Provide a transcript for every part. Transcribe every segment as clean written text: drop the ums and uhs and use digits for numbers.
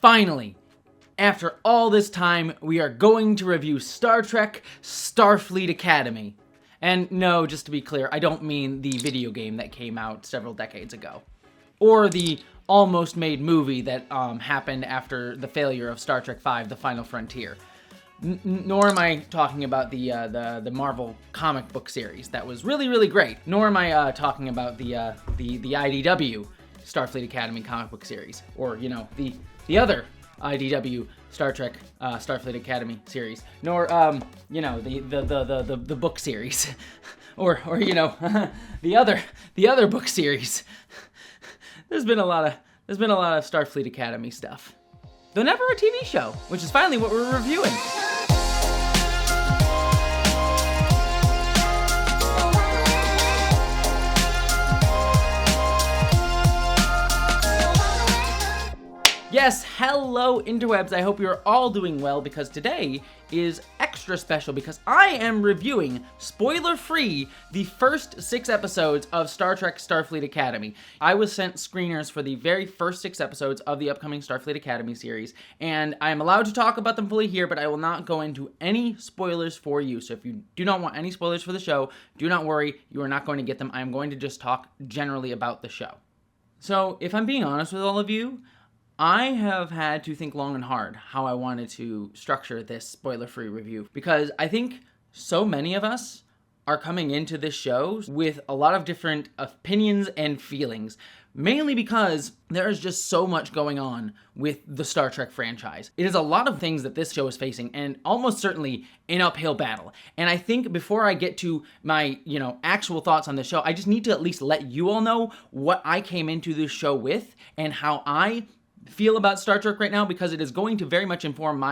Finally, after all this time, we are going to review Star Trek Starfleet Academy. And no, just to be clear, I don't mean the video game that came out several decades ago. Or the almost made movie that happened after the failure of Star Trek V, The Final Frontier. Nor am I talking about the Marvel comic book series that was really, really great. Nor am I talking about the IDW Starfleet Academy comic book series. Or, you know, the other IDW Star Trek Starfleet Academy series, nor you know, the book series, or you know, the other book series. There's been a lot of Starfleet Academy stuff, though never a TV show, which is finally what we're reviewing. Yes, hello interwebs, I hope you're all doing well, because today is extra special because I am reviewing, spoiler-free, the first 6 episodes of Star Trek Starfleet Academy. I was sent screeners for the very first 6 episodes of the upcoming Starfleet Academy series, and I am allowed to talk about them fully here, but I will not go into any spoilers for you. So if you do not want any spoilers for the show, do not worry, you are not going to get them. I am going to just talk generally about the show. So if I'm being honest with all of you, I have had to think long and hard how I wanted to structure this spoiler-free review, because I think so many of us are coming into this show with a lot of different opinions and feelings, mainly because there is just so much going on with the Star Trek franchise. It is a lot of things that this show is facing, and almost certainly an uphill battle. And I think before I get to my, actual thoughts on the show, I just need to at least let you all know what I came into this show with and how I feel about Star Trek right now, because it is going to very much inform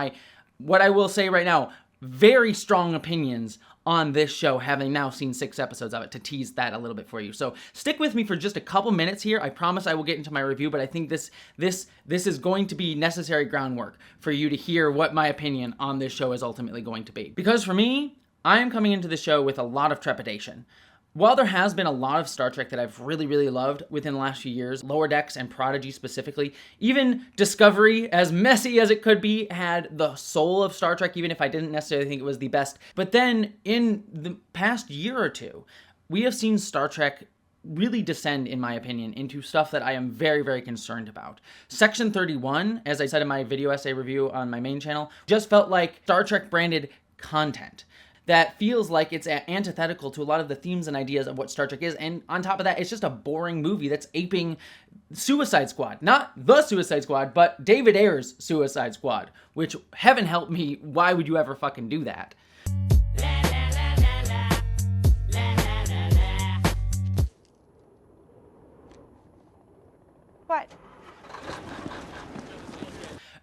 what I will say right now, very strong opinions on this show, having now seen 6 episodes of it, to tease that a little bit for you. So stick with me for just a couple minutes here. I promise I will get into my review, but I think this is going to be necessary groundwork for you to hear what my opinion on this show is ultimately going to be. Because for me, I am coming into the show with a lot of trepidation. While there has been a lot of Star Trek that I've really, really loved within the last few years, Lower Decks and Prodigy specifically, even Discovery, as messy as it could be, had the soul of Star Trek, even if I didn't necessarily think it was the best. But then, in the past year or two, we have seen Star Trek really descend, in my opinion, into stuff that I am very, very concerned about. Section 31, as I said in my video essay review on my main channel, just felt like Star Trek branded content that feels like it's antithetical to a lot of the themes and ideas of what Star Trek is. And on top of that, it's just a boring movie that's aping Suicide Squad. Not the Suicide Squad, but David Ayer's Suicide Squad, which, heaven help me, why would you ever fucking do that? What?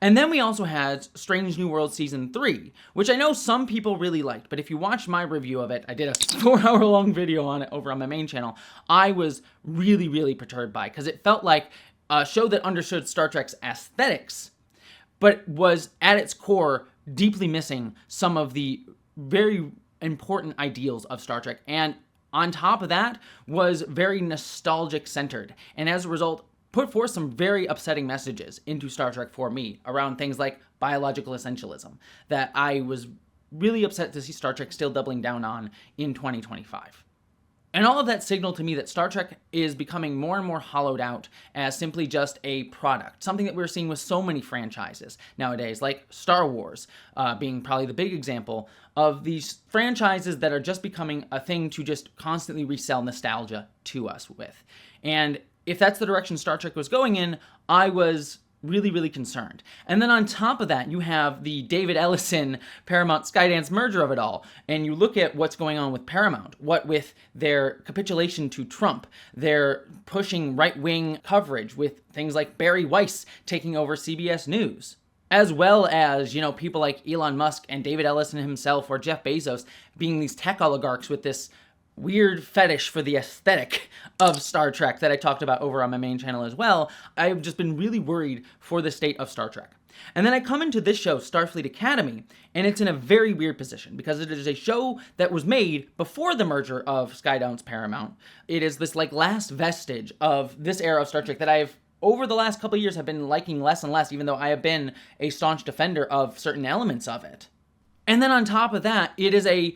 And then we also had Strange New Worlds Season 3, which I know some people really liked, but if you watch my review of it, I did a 4-hour-long video on it over on my main channel, I was really, really perturbed by it, because it felt like a show that understood Star Trek's aesthetics, but was, at its core, deeply missing some of the very important ideals of Star Trek, and on top of that, was very nostalgic-centered, and as a result, put forth some very upsetting messages into Star Trek for me around things like biological essentialism that I was really upset to see Star Trek still doubling down on in 2025. And all of that signaled to me that Star Trek is becoming more and more hollowed out as simply just a product, something that we're seeing with so many franchises nowadays, like Star Wars being probably the big example of these franchises that are just becoming a thing to just constantly resell nostalgia to us with. And if that's the direction Star Trek was going in, I was really, really concerned. And then on top of that, you have the David Ellison Paramount Skydance merger of it all. And you look at what's going on with Paramount, what with their capitulation to Trump, they're pushing right-wing coverage with things like Barry Weiss taking over CBS News, as well as, people like Elon Musk and David Ellison himself, or Jeff Bezos, being these tech oligarchs with this weird fetish for the aesthetic of Star Trek that I talked about over on my main channel as well. I've just been really worried for the state of Star Trek. And then I come into this show, Starfleet Academy, and it's in a very weird position because it is a show that was made before the merger of Skydance Paramount. It is this last vestige of this era of Star Trek that I've over the last couple of years have been liking less and less, even though I have been a staunch defender of certain elements of it. And then on top of that, it is a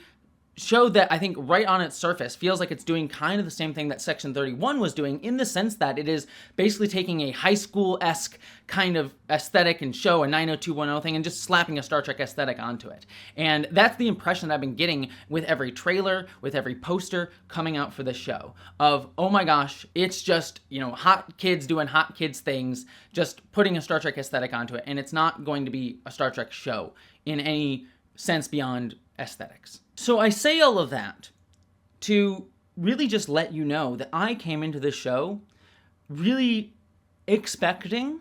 show that I think right on its surface feels like it's doing kind of the same thing that Section 31 was doing, in the sense that it is basically taking a high school-esque kind of aesthetic and show, a 90210 thing, and just slapping a Star Trek aesthetic onto it. And that's the impression that I've been getting with every trailer, with every poster coming out for the show, of, oh my gosh, it's just, hot kids doing hot kids things, just putting a Star Trek aesthetic onto it, and it's not going to be a Star Trek show in any sense beyond aesthetics. So I say all of that to really just let you know that I came into this show really expecting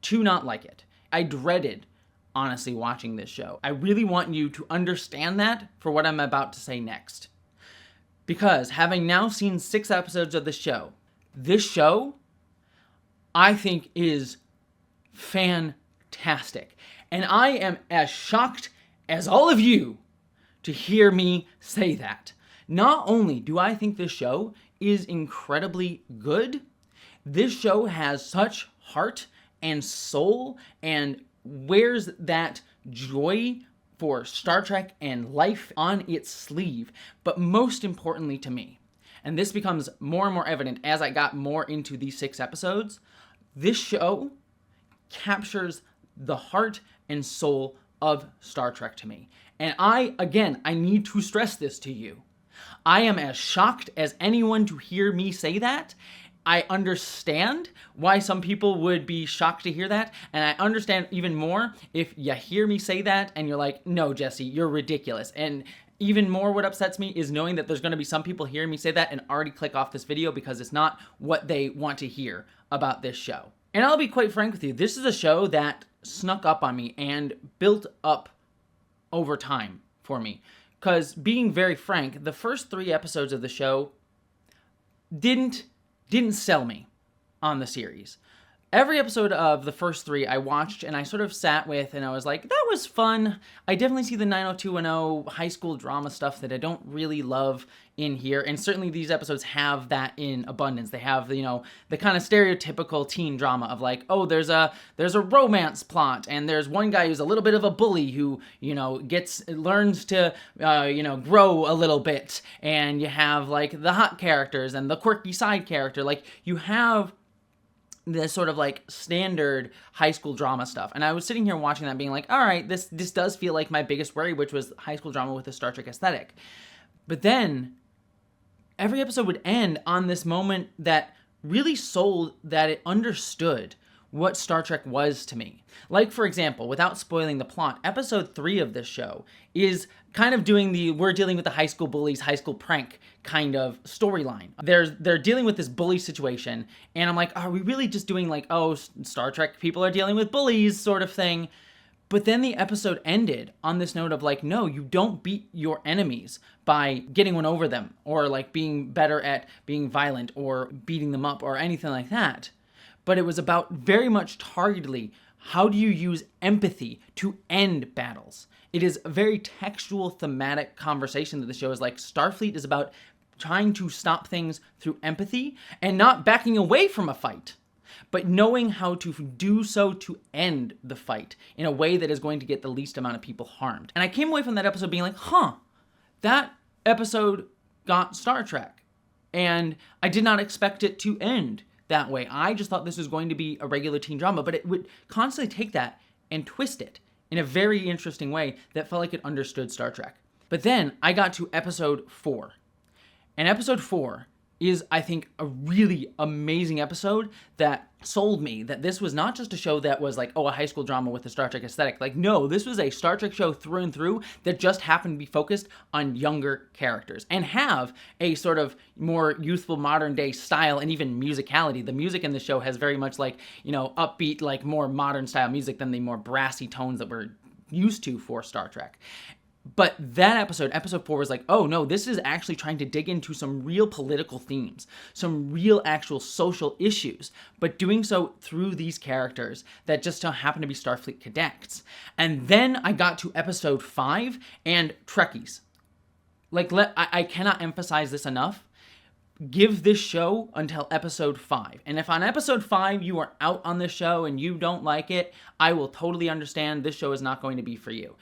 to not like it. I dreaded, honestly, watching this show. I really want you to understand that for what I'm about to say next. Because having now seen 6 episodes of the show, this show, I think, is fantastic. And I am as shocked as all of you to hear me say that. Not only do I think this show is incredibly good, this show has such heart and soul and wears that joy for Star Trek and life on its sleeve. But most importantly to me, and this becomes more and more evident as I got more into these 6 episodes, this show captures the heart and soul of Star Trek to me. And I need to stress this to you. I am as shocked as anyone to hear me say that. I understand why some people would be shocked to hear that, and I understand even more if you hear me say that and you're like, no, Jesse, you're ridiculous. And even more what upsets me is knowing that there's going to be some people hearing me say that and already click off this video because it's not what they want to hear about this show. And I'll be quite frank with you, this is a show that snuck up on me and built up over time for me. Because being very frank, the first 3 episodes of the show didn't sell me on the series. Every episode of the first 3 I watched and I sort of sat with and I was like, that was fun. I definitely see the 90210 high school drama stuff that I don't really love in here. And certainly these episodes have that in abundance. They have, the kind of stereotypical teen drama of like, oh, there's a romance plot and there's one guy who's a little bit of a bully who, learns to, grow a little bit. And you have like the hot characters and the quirky side character. Like you have this sort of like standard high school drama stuff. And I was sitting here watching that being like, all right, this does feel like my biggest worry, which was high school drama with a Star Trek aesthetic. But then every episode would end on this moment that really sold that it understood what Star Trek was to me. Like, for example, without spoiling the plot, episode 3 of this show is kind of doing we're dealing with the high school bullies, high school prank kind of storyline. They're dealing with this bully situation, and I'm like, are we really just doing like, oh, Star Trek people are dealing with bullies sort of thing? But then the episode ended on this note of like, no, you don't beat your enemies by getting one over them, or like being better at being violent or beating them up or anything like that. But it was about very much targetedly, how do you use empathy to end battles? It is a very textual, thematic conversation that the show is like. Starfleet is about trying to stop things through empathy and not backing away from a fight, but knowing how to do so to end the fight in a way that is going to get the least amount of people harmed. And I came away from that episode being like, that episode got Star Trek. And I did not expect it to end that way. I just thought this was going to be a regular teen drama, but it would constantly take that and twist it in a very interesting way that felt like it understood Star Trek. But then I got to episode 4. And episode 4 is, I think, a really amazing episode that sold me that this was not just a show that was like, oh, a high school drama with a Star Trek aesthetic. Like, no, this was a Star Trek show through and through that just happened to be focused on younger characters and have a sort of more youthful modern day style and even musicality. The music in the show has very much like, upbeat, like more modern style music than the more brassy tones that we're used to for Star Trek. But that episode 4, was like, oh no, this is actually trying to dig into some real political themes, some real actual social issues, but doing so through these characters that just don't happen to be Starfleet cadets. And then I got to episode 5 and Trekkies. Like, I cannot emphasize this enough. give this show until episode 5. And if on episode 5 you are out on this show and you don't like it, I will totally understand. This show is not going to be for you.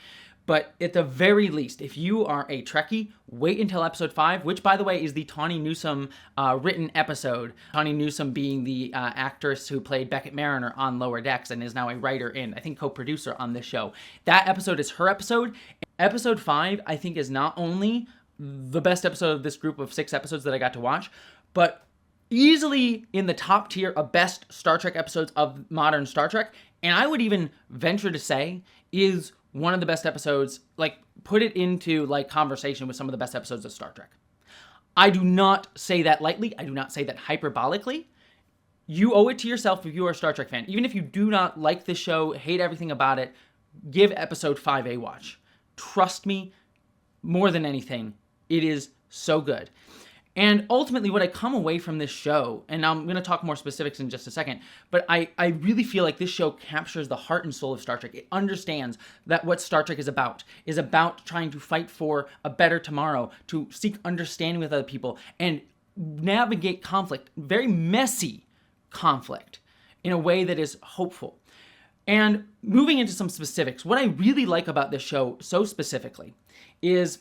But at the very least, if you are a Trekkie, wait until episode 5, which, by the way, is the Tawny Newsome written episode. Tawny Newsome being the actress who played Beckett Mariner on Lower Decks and is now a writer and, I think, co-producer on this show. That episode is her episode. Episode 5, I think, is not only the best episode of this group of 6 episodes that I got to watch, but easily in the top tier of best Star Trek episodes of modern Star Trek. And I would even venture to say is one of the best episodes, like, put it into, like, conversation with some of the best episodes of Star Trek. I do not say that lightly. I do not say that hyperbolically. You owe it to yourself if you are a Star Trek fan. Even if you do not like this show, hate everything about it, give episode 5 a watch. Trust me, more than anything, it is so good. And ultimately, what I come away from this show, and I'm going to talk more specifics in just a second, but I really feel like this show captures the heart and soul of Star Trek. It understands that what Star Trek is about trying to fight for a better tomorrow, to seek understanding with other people, and navigate conflict, very messy conflict, in a way that is hopeful. And moving into some specifics, what I really like about this show so specifically is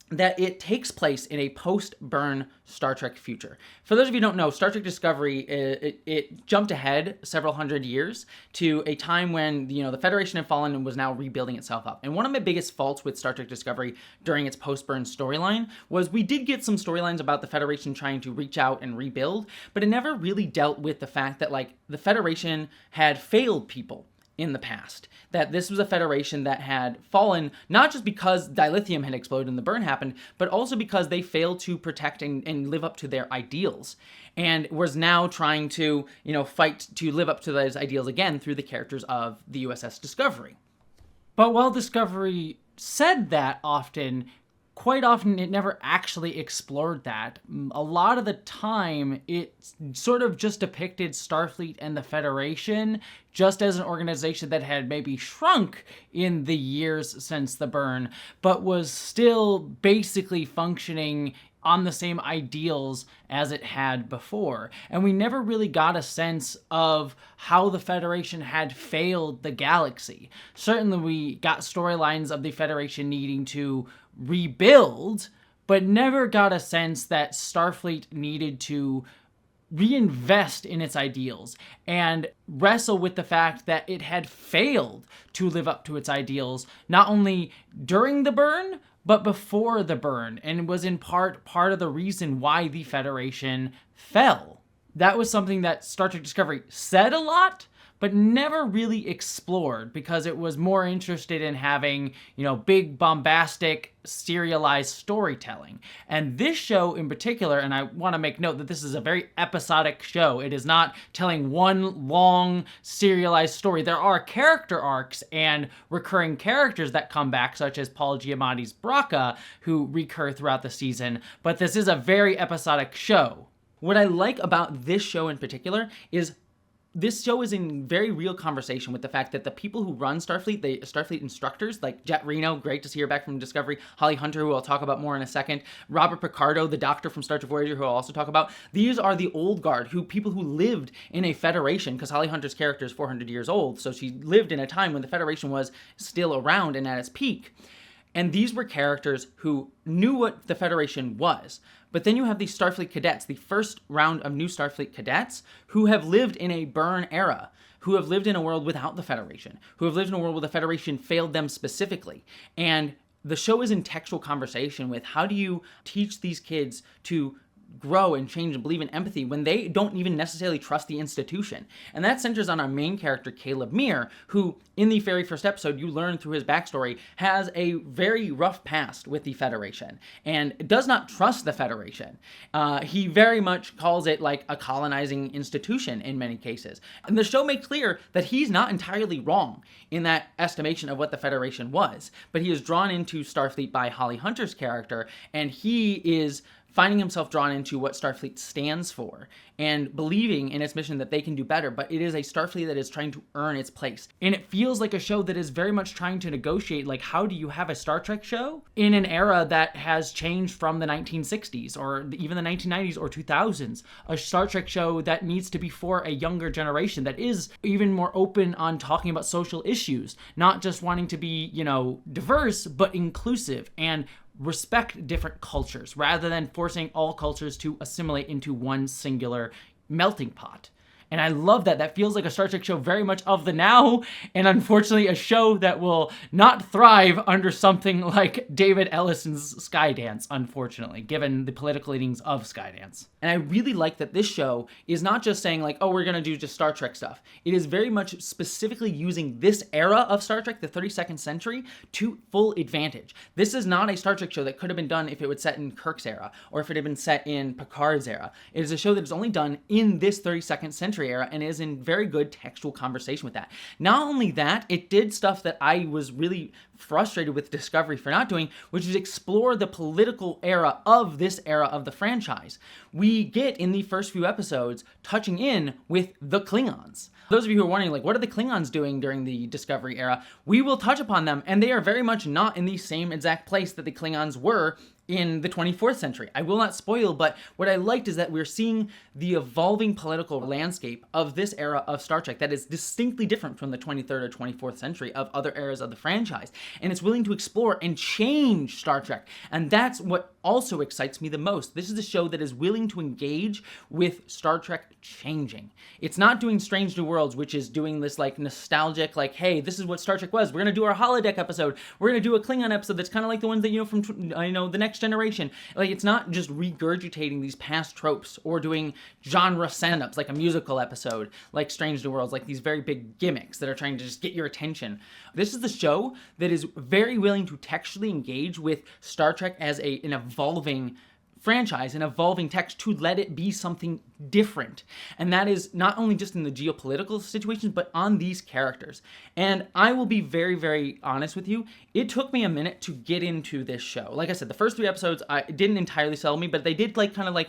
that it takes place in a post-Burn Star Trek future. For those of you who don't know, Star Trek Discovery, it jumped ahead several hundred years to a time when, the Federation had fallen and was now rebuilding itself up. And one of my biggest faults with Star Trek Discovery during its post-Burn storyline was we did get some storylines about the Federation trying to reach out and rebuild, but it never really dealt with the fact that, like, the Federation had failed people in the past. That this was a federation that had fallen, not just because dilithium had exploded and the burn happened, but also because they failed to protect and live up to their ideals. And was now trying to, fight to live up to those ideals again through the characters of the USS Discovery. But while Discovery said that quite often it never actually explored that. A lot of the time, it sort of just depicted Starfleet and the Federation just as an organization that had maybe shrunk in the years since the burn, but was still basically functioning on the same ideals as it had before. And we never really got a sense of how the Federation had failed the galaxy. Certainly we got storylines of the Federation needing to rebuild, but never got a sense that Starfleet needed to reinvest in its ideals and wrestle with the fact that it had failed to live up to its ideals, not only during the burn, but before the burn, and was in part of the reason why the Federation fell. That was something that Star Trek Discovery said a lot, but never really explored because it was more interested in having, big, bombastic, serialized storytelling. And this show in particular, and I want to make note that this is a very episodic show. It is not telling one long, serialized story. There are character arcs and recurring characters that come back, such as Paul Giamatti's Braca, who recur throughout the season, but this is a very episodic show. What I like about this show in particular is this show is in very real conversation with the fact that the people who run Starfleet, the Starfleet instructors, like Jet Reno, great to see her back from Discovery, Holly Hunter, who I'll talk about more in a second, Robert Picardo, the doctor from Star Trek Voyager, who I'll also talk about, these are the old guard, people who lived in a Federation, because Holly Hunter's character is 400 years old, so she lived in a time when the Federation was still around and at its peak. And these were characters who knew what the Federation was. But then you have these Starfleet cadets, the first round of new Starfleet cadets, who have lived in a burn era, who have lived in a world without the Federation, who have lived in a world where the Federation failed them specifically. And the show is in textual conversation with how do you teach these kids to grow and change and believe in empathy when they don't even necessarily trust the institution. And that centers on our main character, Caleb Meir, who in the very first episode, you learn through his backstory, has a very rough past with the Federation and does not trust the Federation. He very much calls it like a colonizing institution in many cases. And the show makes clear that he's not entirely wrong in that estimation of what the Federation was, but he is drawn into Starfleet by Holly Hunter's character, and he is finding himself drawn into what Starfleet stands for and believing in its mission that they can do better, but it is a Starfleet that is trying to earn its place. And it feels like a show that is very much trying to negotiate, like, how do you have a Star Trek show in an era that has changed from the 1960s or even the 1990s or 2000s? A Star Trek show that needs to be for a younger generation, that is even more open on talking about social issues, not just wanting to be, diverse, but inclusive and respect different cultures rather than forcing all cultures to assimilate into one singular melting pot. And I love that. That feels like a Star Trek show very much of the now, and unfortunately a show that will not thrive under something like David Ellison's Skydance, unfortunately, given the political leanings of Skydance. And I really like that this show is not just saying like, oh, we're going to do just Star Trek stuff. It is very much specifically using this era of Star Trek, the 32nd century, to full advantage. This is not a Star Trek show that could have been done if it was set in Kirk's era, or if it had been set in Picard's era. It is a show that is only done in this 32nd century era and is in very good textual conversation with that. Not only that, it did stuff that I was really frustrated with Discovery for not doing, which is explore the political era of this era of the franchise. We get in the first few episodes touching in with the Klingons. Those of you who are wondering, like, what are the Klingons doing during the Discovery era? We will touch upon them, and they are very much not in the same exact place that the Klingons were in the 24th century. I will not spoil, but what I liked is that we're seeing the evolving political landscape of this era of Star Trek that is distinctly different from the 23rd or 24th century of other eras of the franchise. And it's willing to explore and change Star Trek. And that's what also excites me the most. This is a show that is willing to engage with Star Trek changing. It's not doing Strange New Worlds, which is doing this like nostalgic, like, hey, this is what Star Trek was. We're going to do our holodeck episode. We're going to do a Klingon episode that's kind of like the ones that, from, the Next Generation. Like, it's not just regurgitating these past tropes or doing genre stand-ups like a musical episode like Strange New Worlds, like these very big gimmicks that are trying to just get your attention. This is the show that is very willing to textually engage with Star Trek as an evolving franchise, an evolving text, to let it be something different. And that is not only just in the geopolitical situations, but on these characters. And I will be very, very honest with you. It took me a minute to get into this show. Like I said, the first 3 episodes didn't entirely settle me, but they did kind of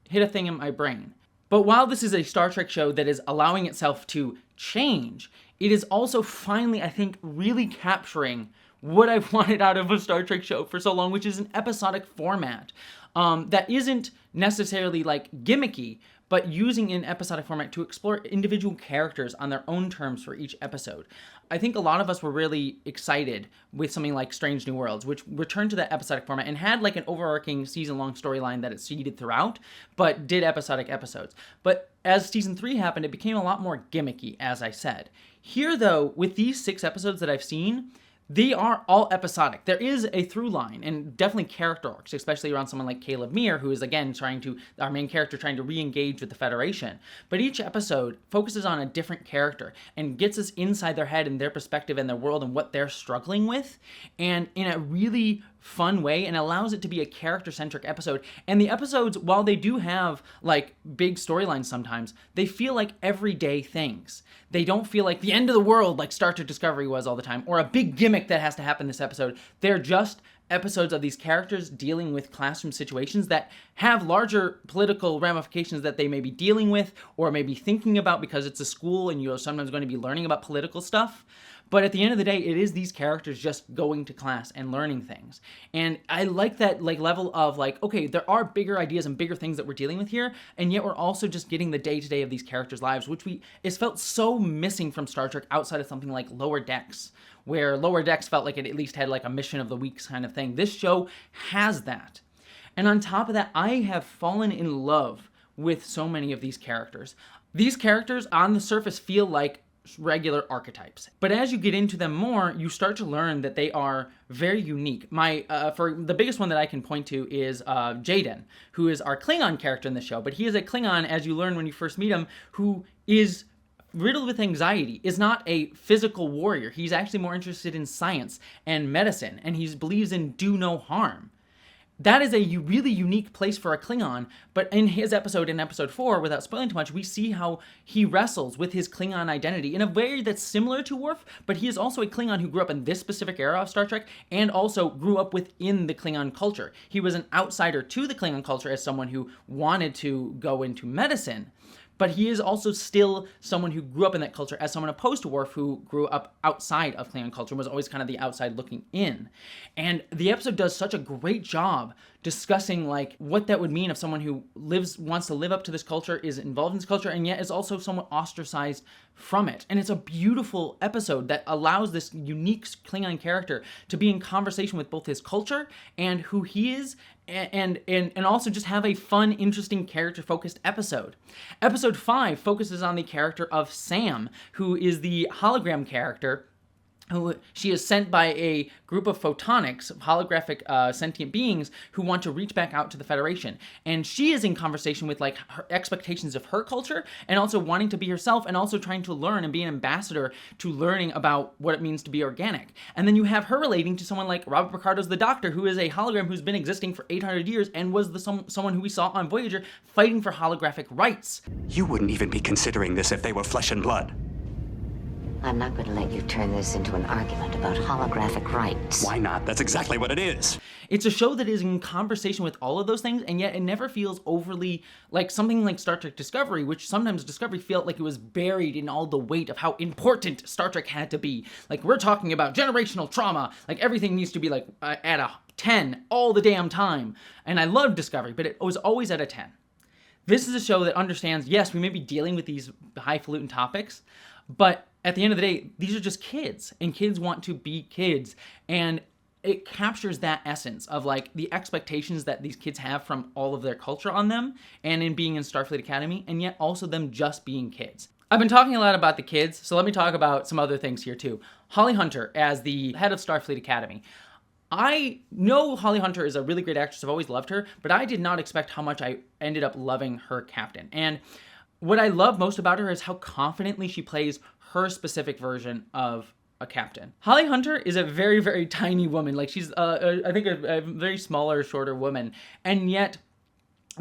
hit a thing in my brain. But while this is a Star Trek show that is allowing itself to change, it is also finally, I think, really capturing what I've wanted out of a Star Trek show for so long, which is an episodic format that isn't necessarily gimmicky, but using an episodic format to explore individual characters on their own terms for each episode. I think a lot of us were really excited with something like Strange New Worlds, which returned to that episodic format and had an overarching season-long storyline that it seeded throughout, but did episodic episodes. But as season 3 happened, it became a lot more gimmicky, as I said. Here, though, with these 6 episodes that I've seen, they are all episodic. There is a through line and definitely character arcs, especially around someone like Caleb Meir, who is, again, our main character trying to re-engage with the Federation. But each episode focuses on a different character and gets us inside their head and their perspective and their world and what they're struggling with, and in a really fun way, and allows it to be a character-centric episode. And the episodes, while they do have big storylines sometimes, they feel like everyday things. They don't feel like the end of the world like Star Trek Discovery was all the time, or a big gimmick that has to happen this episode. They're just episodes of these characters dealing with classroom situations that have larger political ramifications that they may be dealing with or may be thinking about, because it's a school and you're sometimes going to be learning about political stuff. But at the end of the day, it is these characters just going to class and learning things. And I like that level of okay, there are bigger ideas and bigger things that we're dealing with here, and yet we're also just getting the day-to-day of these characters' lives, which it's felt so missing from Star Trek outside of something like Lower Decks, where Lower Decks felt like it at least had a mission of the weeks kind of thing. This show has that. And on top of that, I have fallen in love with so many of these characters. These characters on the surface feel like regular archetypes, but as you get into them more, you start to learn that they are very unique. For the biggest one that I can point to is Jaden, who is our Klingon character in the show, but he is a Klingon, as you learn when you first meet him, who is riddled with anxiety, is not a physical warrior. He's actually more interested in science and medicine, and he believes in do no harm. that is a really unique place for a Klingon, but in his episode, in episode 4, without spoiling too much, we see how he wrestles with his Klingon identity in a way that's similar to Worf, but he is also a Klingon who grew up in this specific era of Star Trek, and also grew up within the Klingon culture. He was an outsider to the Klingon culture as someone who wanted to go into medicine, but he is also still someone who grew up in that culture as someone opposed to Worf, who grew up outside of Klingon culture and was always kind of the outside looking in. And the episode does such a great job discussing like what that would mean if someone who wants to live up to this culture, is involved in this culture, and yet is also somewhat ostracized from it. And it's a beautiful episode that allows this unique Klingon character to be in conversation with both his culture and who he is, and also just have a fun, interesting, character-focused episode. Episode 5 focuses on the character of Sam, who is the hologram character, who she is sent by a group of photonics, holographic sentient beings who want to reach back out to the Federation. And she is in conversation with like her expectations of her culture, and also wanting to be herself, and also trying to learn and be an ambassador to learning about what it means to be organic. And then you have her relating to someone like Robert Picardo's the Doctor, who is a hologram who's been existing for 800 years and was someone who we saw on Voyager fighting for holographic rights. You wouldn't even be considering this if they were flesh and blood. I'm not going to let you turn this into an argument about holographic rights. Why not? That's exactly what it is. It's a show that is in conversation with all of those things, and yet it never feels overly like something like Star Trek Discovery, which sometimes Discovery felt like it was buried in all the weight of how important Star Trek had to be. Like, we're talking about generational trauma, like everything needs to be like at a 10 all the damn time. And I love Discovery, but it was always at a 10. This is a show that understands, yes, we may be dealing with these highfalutin topics, but at the end of the day, these are just kids, and kids want to be kids. And it captures that essence of like the expectations that these kids have from all of their culture on them, and in being in Starfleet Academy, and yet also them just being kids. I've been talking a lot about the kids, so let me talk about some other things here too. Holly Hunter as the head of Starfleet Academy. I know Holly Hunter is a really great actress. I've always loved her, but I did not expect how much I ended up loving her captain. And what I love most about her is how confidently she plays her specific version of a captain. Holly Hunter is a very, very tiny woman. Like, she's, I think, a very smaller, shorter woman. And yet,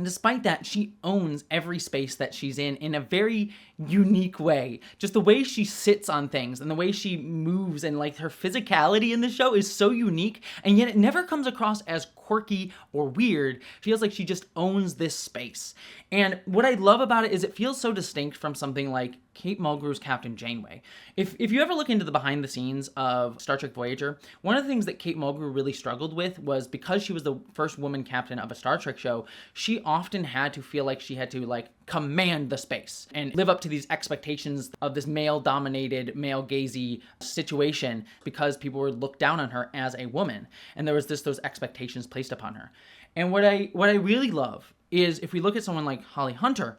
despite that, she owns every space that she's in a very unique way. Just the way she sits on things and the way she moves, and like her physicality in the show is so unique, and yet it never comes across as quirky or weird. She feels like she just owns this space. And what I love about it is it feels so distinct from something like Kate Mulgrew's Captain Janeway. If you ever look into the behind the scenes of Star Trek Voyager, one of the things that Kate Mulgrew really struggled with was, because she was the first woman captain of a Star Trek show, she often had to feel like she had to like command the space and live up to these expectations of this male-dominated, male-gazy situation, because people were looked down on her as a woman, and there was those expectations placed upon her. And what I really love is, if we look at someone like Holly Hunter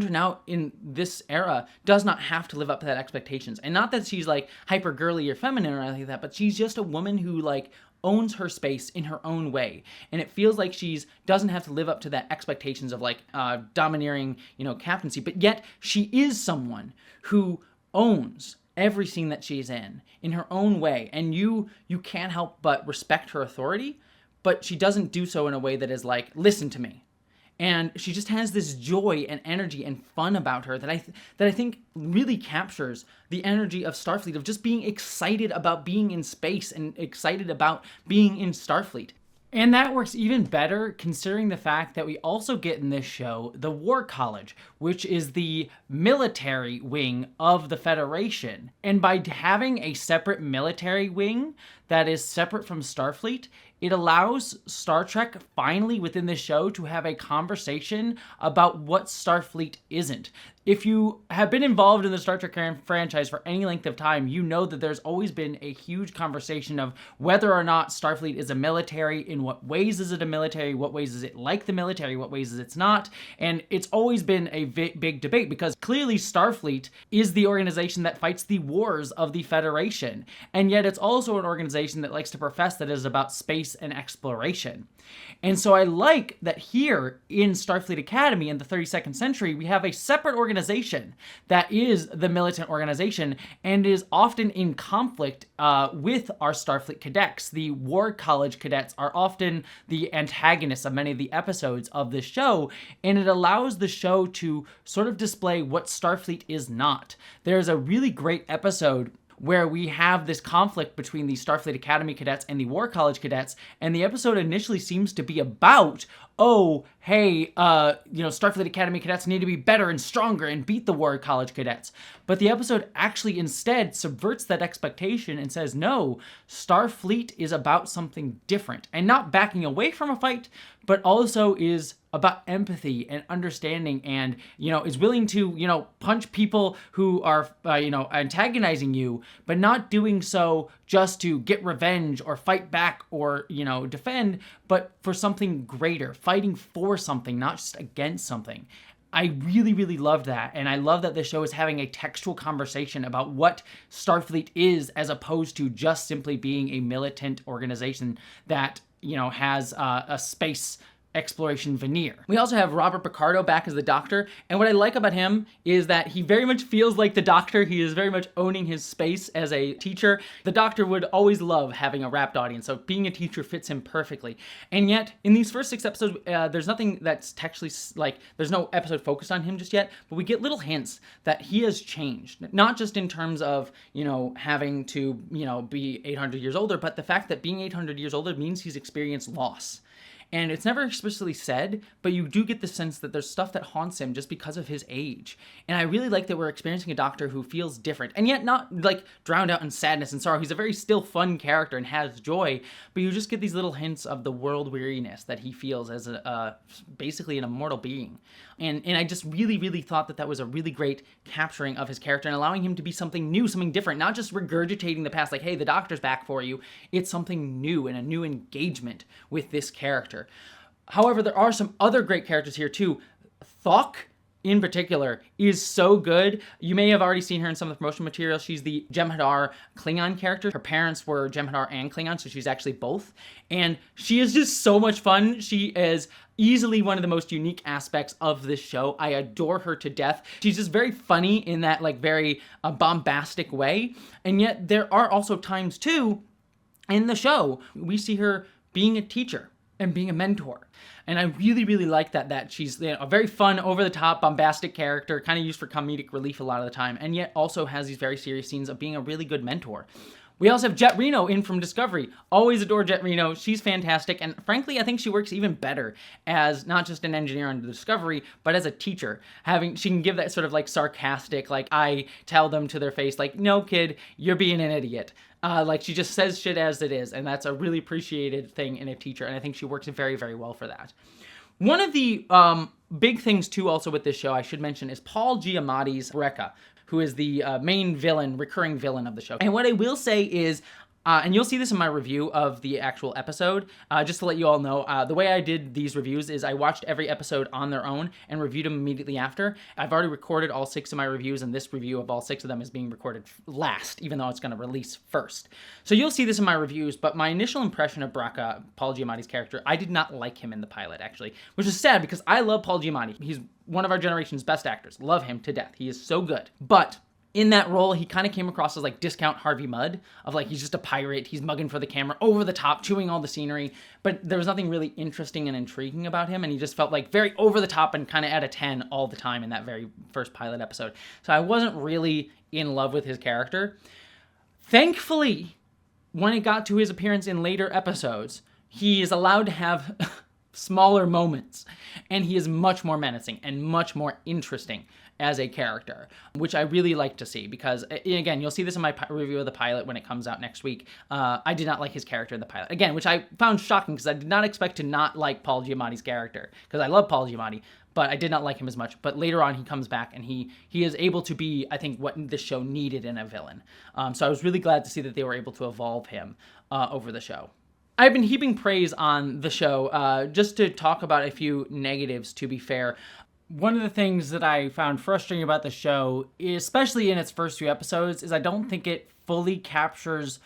now in this era does not have to live up to that expectations. And not that she's like hyper girly or feminine or anything like that, but she's just a woman who like owns her space in her own way. And it feels like she's doesn't have to live up to that expectations of like domineering, captaincy, but yet she is someone who owns every scene that she's in her own way. And you can't help but respect her authority, but she doesn't do so in a way that is like, listen to me. And she just has this joy and energy and fun about her that I think really captures the energy of Starfleet, of just being excited about being in space and excited about being in Starfleet. And that works even better considering the fact that we also get in this show the War College, which is the military wing of the Federation. And by having a separate military wing that is separate from Starfleet, it allows Star Trek finally within the show to have a conversation about what Starfleet isn't. If you have been involved in the Star Trek franchise for any length of time, you know that there's always been a huge conversation of whether or not Starfleet is a military, in what ways is it a military, what ways is it like the military, what ways is it not, and it's always been a big debate, because clearly Starfleet is the organization that fights the wars of the Federation, and yet it's also an organization organization that likes to profess that it is about space and exploration. And so I like that here in Starfleet Academy in the 32nd century, we have a separate organization that is the militant organization and is often in conflict with our Starfleet cadets. The War College cadets are often the antagonists of many of the episodes of this show, and it allows the show to sort of display what Starfleet is not. There's a really great episode where we have this conflict between the Starfleet Academy cadets and the War College cadets, and the episode initially seems to be about, oh, hey, Starfleet Academy cadets need to be better and stronger and beat the War College cadets. But the episode actually instead subverts that expectation and says, no, Starfleet is about something different, and not backing away from a fight, but also is about empathy and understanding and, is willing to, punch people who are, antagonizing you, but not doing so just to get revenge or fight back or, defend, but for something greater, fighting for something, not just against something. I really, really love that. And I love that the show is having a textual conversation about what Starfleet is as opposed to just simply being a militant organization that, has a space exploration veneer. We also have Robert Picardo back as the Doctor, and what I like about him is that he very much feels like the Doctor. He is very much owning his space as a teacher. The Doctor would always love having a rapt audience, so being a teacher fits him perfectly. And yet, in these first 6 episodes, there's nothing that's textually, there's no episode focused on him just yet, but we get little hints that he has changed. Not just in terms of, having to, be 800 years older, but the fact that being 800 years older means he's experienced loss. And it's never explicitly said, but you do get the sense that there's stuff that haunts him just because of his age. And I really like that we're experiencing a Doctor who feels different, and yet not drowned out in sadness and sorrow. He's a very still fun character and has joy, but you just get these little hints of the world weariness that he feels as basically an immortal being. And I just really, really thought that was a really great capturing of his character and allowing him to be something new, something different, not just regurgitating the past, like, hey, the Doctor's back for you. It's something new and a new engagement with this character. However, there are some other great characters here too. Thok, in particular, is so good. You may have already seen her in some of the promotion material. She's the Jem'Hadar Klingon character. Her parents were Jem'Hadar and Klingon, so she's actually both. And she is just so much fun. She is easily one of the most unique aspects of this show. I adore her to death. She's just very funny in that very bombastic way. And yet there are also times too in the show we see her being a teacher and being a mentor. And I really, really like that she's a very fun, over-the-top, bombastic character, kind of used for comedic relief a lot of the time, and yet also has these very serious scenes of being a really good mentor. We also have Jet Reno in from Discovery. Always adore Jet Reno. She's fantastic, and frankly, I think she works even better as not just an engineer on Discovery, but as a teacher. She can give that sort of sarcastic, I tell them to their face, no kid, you're being an idiot. She just says shit as it is, and that's a really appreciated thing in a teacher, and I think she works very, very well for that. One of the big things, too, also with this show, I should mention, is Paul Giamatti's Brekka, who is the main villain, recurring villain of the show. And what I will say is, and you'll see this in my review of the actual episode, just to let you all know, the way I did these reviews is I watched every episode on their own and reviewed them immediately after. I've already recorded all 6 of my reviews, and this review of all 6 of them is being recorded last, even though it's going to release first. So you'll see this in my reviews, but my initial impression of Brekka, Paul Giamatti's character, I did not like him in the pilot, actually, which is sad because I love Paul Giamatti. He's one of our generation's best actors. Love him to death. He is so good. But in that role, he kind of came across as discount Harvey Mudd, of he's just a pirate, he's mugging for the camera, over the top, chewing all the scenery, but there was nothing really interesting and intriguing about him, and he just felt very over the top and kind of at a 10 all the time in that very first pilot episode. So I wasn't really in love with his character. Thankfully, when it got to his appearance in later episodes, he is allowed to have smaller moments, and he is much more menacing and much more interesting as a character, which I really like to see because, again, you'll see this in my review of the pilot when it comes out next week. I did not like his character in the pilot, again, which I found shocking because I did not expect to not like Paul Giamatti's character, because I love Paul Giamatti, but I did not like him as much. But later on, he comes back and he is able to be, I think, what this show needed in a villain. So I was really glad to see that they were able to evolve him over the show. I've been heaping praise on the show, just to talk about a few negatives, to be fair. One of the things that I found frustrating about the show, especially in its first few episodes, is I don't think it fully captures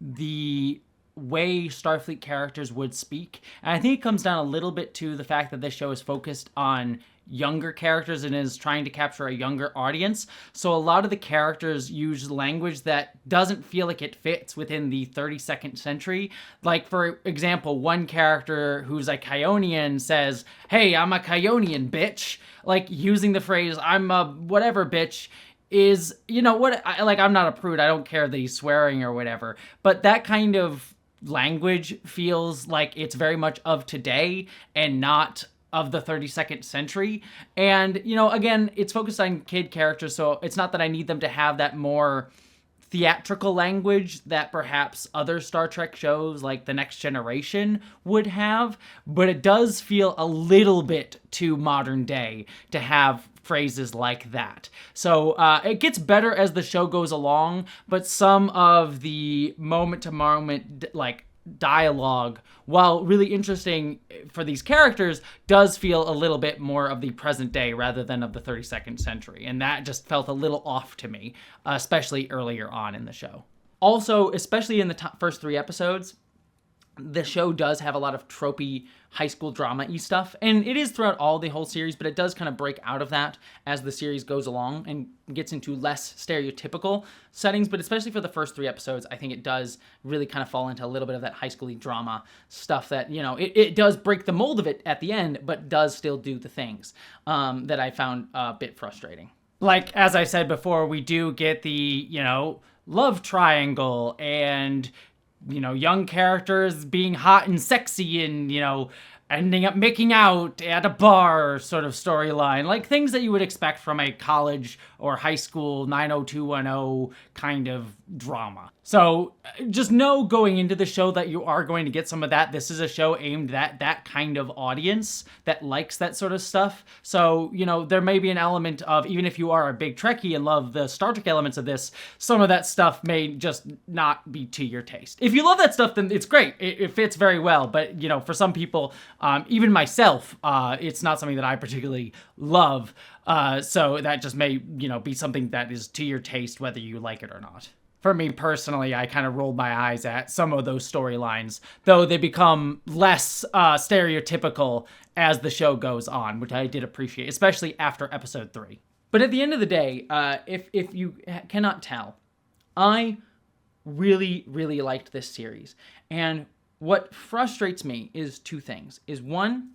the way Starfleet characters would speak. And I think it comes down a little bit to the fact that this show is focused on younger characters and is trying to capture a younger audience. So a lot of the characters use language that doesn't feel like it fits within the 32nd century. Like, for example, one character who's a Kionian says, "Hey, I'm a Kionian, bitch." Like, using the phrase, "I'm a whatever, bitch," is, you know, what, I'm not a prude. I don't care that he's swearing or whatever. But that kind of language feels like it's very much of today and not of the 32nd century. And, you know, again, it's focused on kid characters, so it's not that I need them to have that more theatrical language that perhaps other Star Trek shows like The Next Generation would have, but it does feel a little bit too modern day to have phrases like that. So it gets better as the show goes along, but some of the moment-to-moment like dialogue, while really interesting for these characters, does feel a little bit more of the present day rather than of the 32nd century. And that just felt a little off to me, especially earlier on in the show. Also, especially in the first 3 episodes, the show does have a lot of tropey high school drama-y stuff, and it is throughout all the whole series, but it does kind of break out of that as the series goes along and gets into less stereotypical settings. But especially for the first 3 episodes, I think it does really kind of fall into a little bit of that high school-y drama stuff that, you know, it does break the mold of it at the end, but does still do the things that I found a bit frustrating. Like, as I said before, we do get the, you know, love triangle and, you know, young characters being hot and sexy and, you know, ending up making out at a bar sort of storyline. Like, things that you would expect from a college or high school 90210 kind of drama. So just know going into the show that you are going to get some of that. This is a show aimed at that kind of audience that likes that sort of stuff. So, you know, there may be an element of, even if you are a big Trekkie and love the Star Trek elements of this, some of that stuff may just not be to your taste. If you love that stuff, then it's great. It fits very well. But, you know, for some people, even myself, it's not something that I particularly love. So that just may, you know, be something that is to your taste, whether you like it or not. For me personally, I kind of rolled my eyes at some of those storylines, though they become less stereotypical as the show goes on, which I did appreciate, especially after episode 3. But at the end of the day, if you cannot tell, I really, really liked this series. And what frustrates me is 2 things. Is one,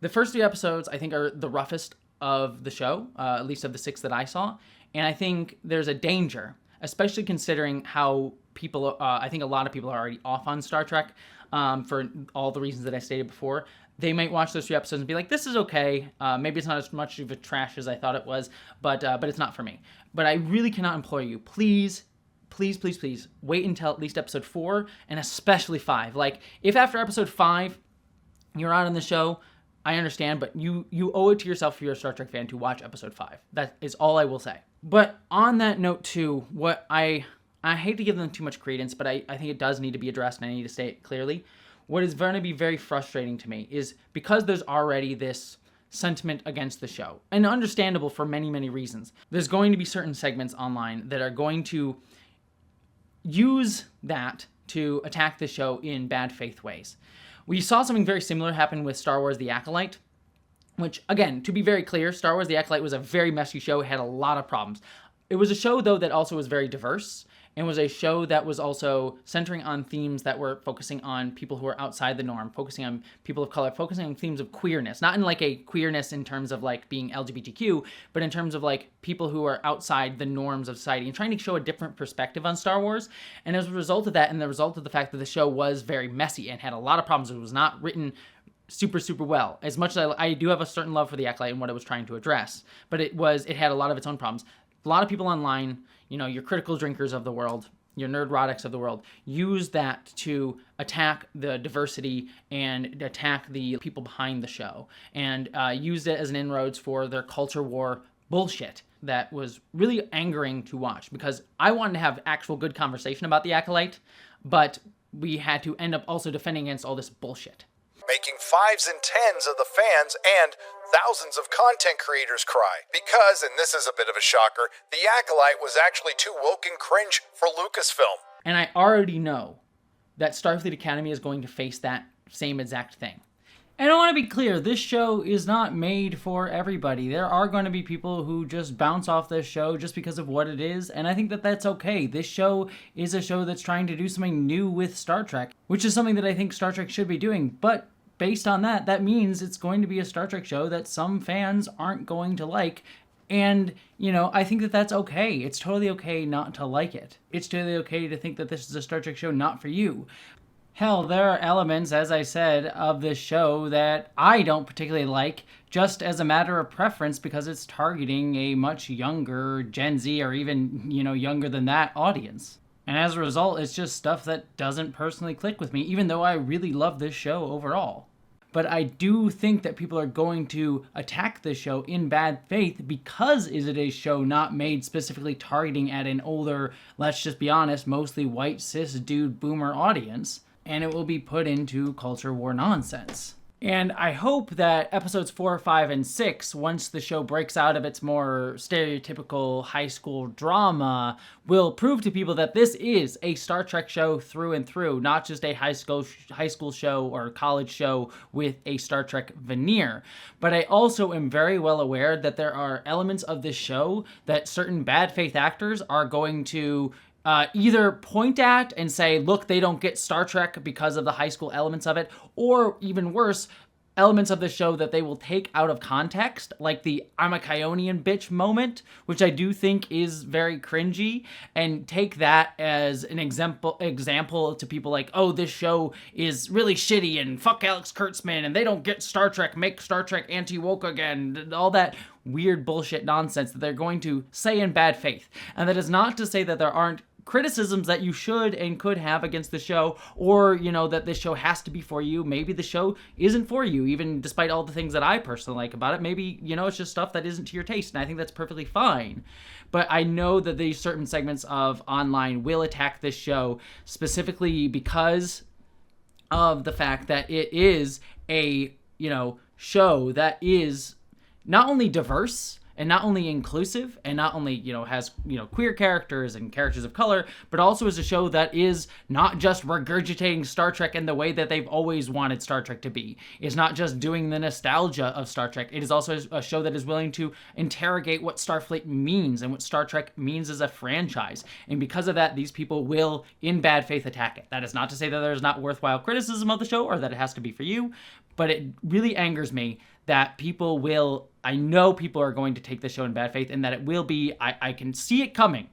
the first 3 episodes I think are the roughest of the show, at least of the 6 that I saw. And I think there's a danger, especially considering how people, I think a lot of people are already off on Star Trek for all the reasons that I stated before. They might watch those 3 episodes and be like, this is okay. Maybe it's not as much of a trash as I thought it was, but it's not for me. But I really cannot implore you, please wait until at least episode 4 and especially 5. Like, if after episode 5 you're out on the show, I understand, but you owe it to yourself if you're a Star Trek fan to watch episode 5. That is all I will say. But on that note too, what I hate to give them too much credence, but I think it does need to be addressed and I need to say it clearly. What is going to be very frustrating to me is because there's already this sentiment against the show, and understandable for many, many reasons, there's going to be certain segments online that are going to use that to attack the show in bad faith ways. We saw something very similar happen with Star Wars The Acolyte, which, again, to be very clear, Star Wars The Acolyte was a very messy show. It had a lot of problems. It was a show, though, that also was very diverse, and was a show that was also centering on themes that were focusing on people who are outside the norm, focusing on people of color, focusing on themes of queerness. Not in, like, a queerness in terms of, like, being LGBTQ, but in terms of, like, people who are outside the norms of society and trying to show a different perspective on Star Wars. And as a result of that, and the result of the fact that the show was very messy and had a lot of problems, it was not written super well. As much as I do have a certain love for The Acolyte and what it was trying to address, but it had a lot of its own problems. A lot of people online, you know, your critical drinkers of the world, your nerdrotics of the world, use that to attack the diversity and attack the people behind the show, and used it as an inroads for their culture war bullshit that was really angering to watch, because I wanted to have actual good conversation about The Acolyte, but we had to end up also defending against all this bullshit. Making 5s and 10s of the fans and thousands of content creators cry. Because, and this is a bit of a shocker, The Acolyte was actually too woke and cringe for Lucasfilm. And I already know that Starfleet Academy is going to face that same exact thing. And I want to be clear, this show is not made for everybody. There are going to be people who just bounce off this show just because of what it is, and I think that that's okay. This show is a show that's trying to do something new with Star Trek, which is something that I think Star Trek should be doing, but based on that, that means it's going to be a Star Trek show that some fans aren't going to like, and, you know, I think that that's okay. It's totally okay not to like it. It's totally okay to think that this is a Star Trek show not for you. Hell, there are elements, as I said, of this show that I don't particularly like, just as a matter of preference, because it's targeting a much younger Gen Z, or even, you know, younger than that audience. And as a result, it's just stuff that doesn't personally click with me, even though I really love this show overall. But I do think that people are going to attack this show in bad faith because it is a show not made specifically targeting at an older, let's just be honest, mostly white cis dude boomer audience. And it will be put into culture war nonsense. And I hope that episodes 4, 5, and 6, once the show breaks out of its more stereotypical high school drama, will prove to people that this is a Star Trek show through and through, not just a high school show or college show with a Star Trek veneer. But I also am very well aware that there are elements of this show that certain bad faith actors are going to either point at and say, look, they don't get Star Trek because of the high school elements of it, or even worse, elements of the show that they will take out of context, like the I'm a Kionian bitch moment, which I do think is very cringy, and take that as an example to people like, oh, this show is really shitty, and fuck Alex Kurtzman, and they don't get Star Trek, make Star Trek anti-woke again, all that weird bullshit nonsense that they're going to say in bad faith. And that is not to say that there aren't criticisms that you should and could have against the show, or, you know, that this show has to be for you. Maybe the show isn't for you, even despite all the things that I personally like about it. Maybe, you know, it's just stuff that isn't to your taste, and I think that's perfectly fine. But I know that these certain segments of online will attack this show specifically because of the fact that it is a, you know, show that is not only diverse and not only inclusive, and not only, you know, has, you know, queer characters and characters of color, but also is a show that is not just regurgitating Star Trek in the way that they've always wanted Star Trek to be. It's not just doing the nostalgia of Star Trek. It is also a show that is willing to interrogate what Starfleet means and what Star Trek means as a franchise. And because of that, these people will, in bad faith, attack it. That is not to say that there's not worthwhile criticism of the show or that it has to be for you, but it really angers me that people will, I know people are going to take the show in bad faith, and that it will be, I can see it coming,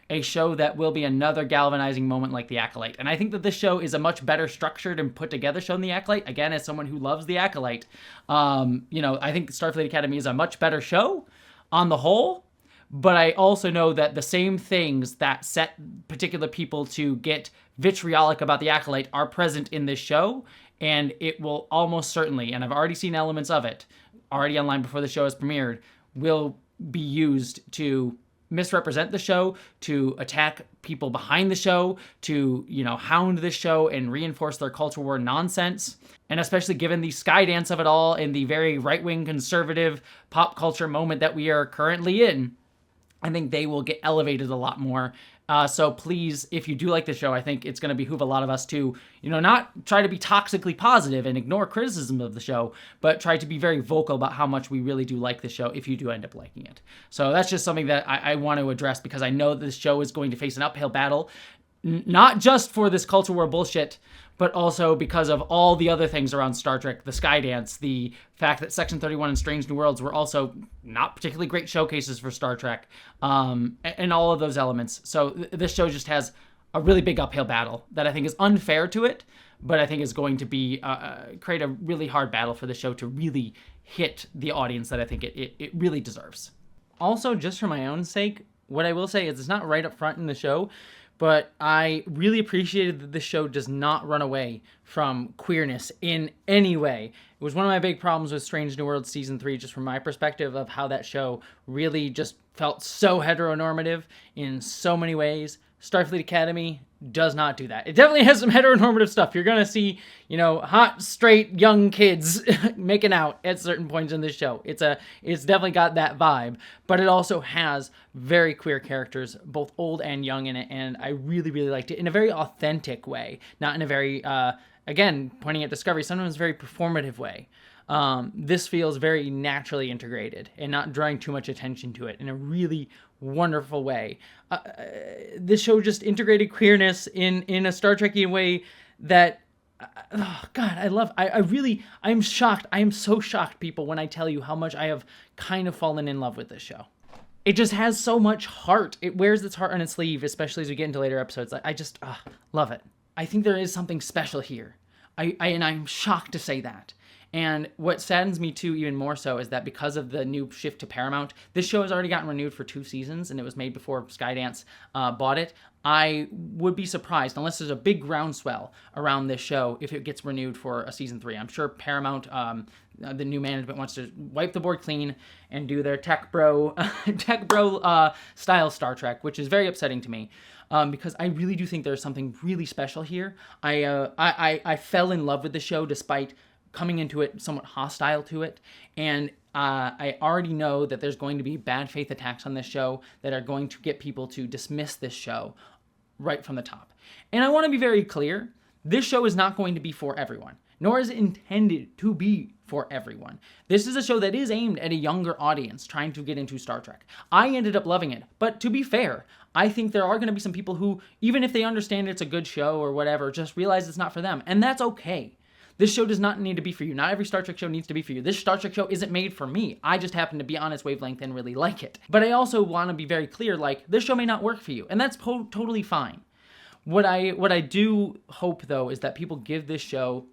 a show that will be another galvanizing moment like The Acolyte. And I think that this show is a much better structured and put together show than The Acolyte. Again, as someone who loves The Acolyte, you know, I think Starfleet Academy is a much better show on the whole. But I also know that the same things that set particular people to get vitriolic about The Acolyte are present in this show. And it will almost certainly, and I've already seen elements of it, already online before the show has premiered, will be used to misrepresent the show, to attack people behind the show, to, you know, hound the show and reinforce their culture war nonsense. And especially given the skydance of it all and the very right-wing conservative pop culture moment that we are currently in, I think they will get elevated a lot more. So please, if you do like the show, I think it's going to behoove a lot of us to, you know, not try to be toxically positive and ignore criticism of the show, but try to be very vocal about how much we really do like the show if you do end up liking it. So that's just something that I want to address, because I know this show is going to face an uphill battle, not just for this culture war bullshit, but also because of all the other things around Star Trek, the Skydance, the fact that Section 31 and Strange New Worlds were also not particularly great showcases for Star Trek, and all of those elements. So this show just has a really big uphill battle that I think is unfair to it, but I think is going to be create a really hard battle for the show to really hit the audience that I think it really deserves. Also, just for my own sake, what I will say is it's not right up front in the show, but I really appreciated that this show does not run away from queerness in any way. It was one of my big problems with Strange New Worlds Season 3, just from my perspective of how that show really just felt so heteronormative in so many ways. Starfleet Academy does not do that. It definitely has some heteronormative stuff. You're gonna see, hot, straight, young kids making out at certain points in this show. It's definitely got that vibe, but it also has very queer characters, both old and young in it, and I really, really liked it in a very authentic way, not in a very, again, pointing at Discovery, sometimes very performative way. This feels very naturally integrated and not drawing too much attention to it in a really wonderful way. This show just integrated queerness in a Star Trekian way that, oh God, I love. I'm shocked. I am so shocked, people, when I tell you how much I have kind of fallen in love with this show. It just has so much heart. It wears its heart on its sleeve, especially as we get into later episodes. I just love it. I think there is something special here. I'm shocked to say that. And what saddens me too, even more so, is that because of the new shift to Paramount, this show has already gotten renewed for 2 seasons, and it was made before Skydance bought it. I would be surprised, unless there's a big groundswell around this show, if it gets renewed for a season 3. I'm sure Paramount, the new management, wants to wipe the board clean and do their tech bro style Star Trek, which is very upsetting to me. Because I really do think there's something really special here. I fell in love with the show despite coming into it somewhat hostile to it, and I already know that there's going to be bad faith attacks on this show that are going to get people to dismiss this show right from the top. And I want to be very clear, this show is not going to be for everyone, nor is it intended to be for everyone. This is a show that is aimed at a younger audience trying to get into Star Trek. I ended up loving it, but to be fair, I think there are going to be some people who, even if they understand it's a good show or whatever, just realize it's not for them, and that's okay. This show does not need to be for you. Not every Star Trek show needs to be for you. This Star Trek show isn't made for me. I just happen to be on its wavelength and really like it. But I also want to be very clear, this show may not work for you, and that's totally fine. What I do hope, though, is that people give this show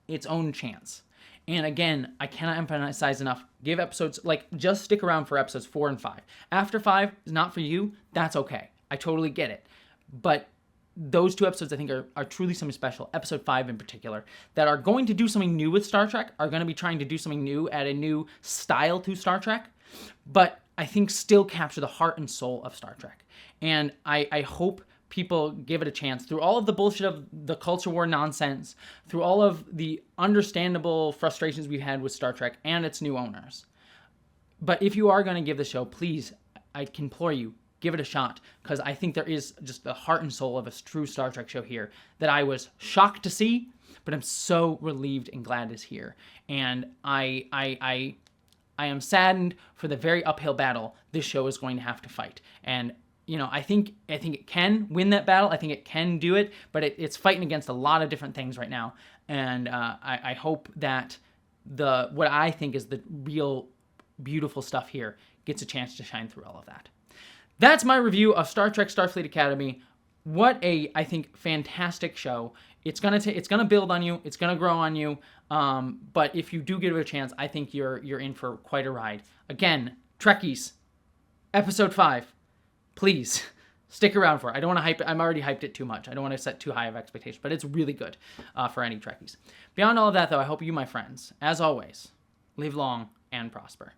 its own chance. And again, I cannot emphasize enough, give episodes, just stick around for episodes 4 and 5. After 5 is not for you, that's okay. I totally get it. But those 2 episodes, I think, are truly something special, episode 5 in particular, that are going to do something new with Star Trek, are going to be trying to do something new, add a new style to Star Trek, but I think still capture the heart and soul of Star Trek. And I hope people give it a chance through all of the bullshit of the culture war nonsense, through all of the understandable frustrations we've had with Star Trek and its new owners. But if you are going to give the show, please, I implore you, give it a shot, because I think there is just the heart and soul of a true Star Trek show here that I was shocked to see, but I'm so relieved and glad is here. And I am saddened for the very uphill battle this show is going to have to fight. And I think it can win that battle. I think it can do it, but it's fighting against a lot of different things right now. And I hope that what I think is the real beautiful stuff here gets a chance to shine through all of that. That's my review of Star Trek Starfleet Academy. What I think, fantastic show. It's gonna build on you. It's gonna grow on you. But if you do give it a chance, I think you're in for quite a ride. Again, Trekkies, episode 5. Please stick around for it. I don't want to hype it. I'm already hyped it too much. I don't want to set too high of expectations, but it's really good for any Trekkies. Beyond all of that, though, I hope you, my friends, as always, live long and prosper.